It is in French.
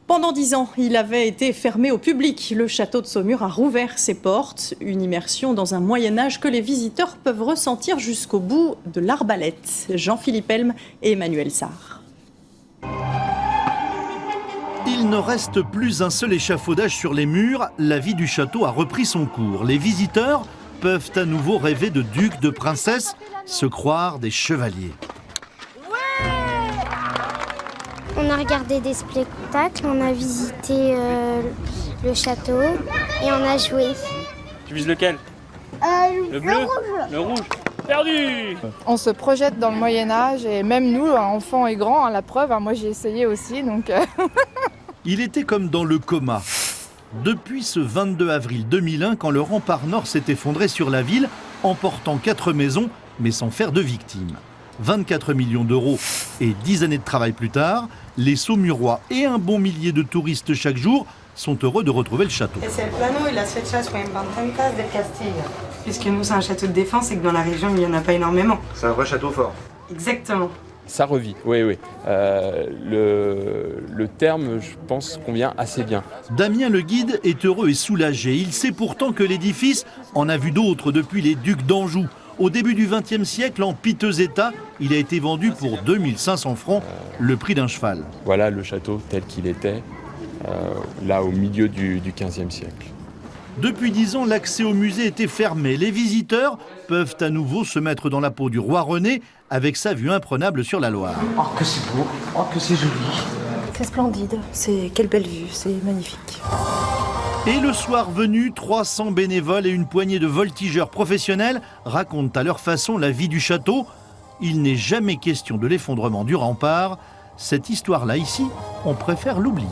Pendant 10 ans, il avait été fermé au public. Le château de Saumur a rouvert ses portes. Une immersion dans un Moyen-Âge que les visiteurs peuvent ressentir jusqu'au bout de l'Arbalète. Jean-Philippe Helm et Emmanuel Sarr. Il ne reste plus un seul échafaudage sur les murs. La vie du château a repris son cours. Les visiteurs peuvent à nouveau rêver de ducs, de princesses, se croire des chevaliers. On a regardé des spectacles, on a visité le château et on a joué. Tu vises lequel? Le bleu? Le rouge? Perdu! On se projette dans le Moyen-Âge et même nous, enfants et grands, la preuve, moi j'ai essayé aussi. Donc Il était comme dans le coma. Depuis ce 22 avril 2001, quand le rempart nord s'est effondré sur la ville, emportant 4 maisons, mais sans faire de victimes. 24 millions d'euros et 10 années de travail plus tard, les Saumurois et un bon millier de touristes chaque jour sont heureux de retrouver le château. Es el plano y las fechas muy importantes del castillo. Puisque nous, c'est un château de défense et que dans la région, il n'y en a pas énormément. C'est un vrai château fort. Exactement. Ça revit, oui. Le terme, je pense, convient assez bien. Damien le guide est heureux et soulagé. Il sait pourtant que l'édifice en a vu d'autres depuis les ducs d'Anjou. Au début du XXe siècle, en piteux état, il a été vendu pour 2500 francs, le prix d'un cheval. Voilà le château tel qu'il était, là au milieu du XVe siècle. Depuis 10 ans, l'accès au musée était fermé. Les visiteurs peuvent à nouveau se mettre dans la peau du roi René avec sa vue imprenable sur la Loire. Oh que c'est beau, oh que c'est joli. C'est splendide, quelle belle vue, c'est magnifique. Et le soir venu, 300 bénévoles et une poignée de voltigeurs professionnels racontent à leur façon la vie du château. Il n'est jamais question de l'effondrement du rempart. Cette histoire-là, ici, on préfère l'oublier.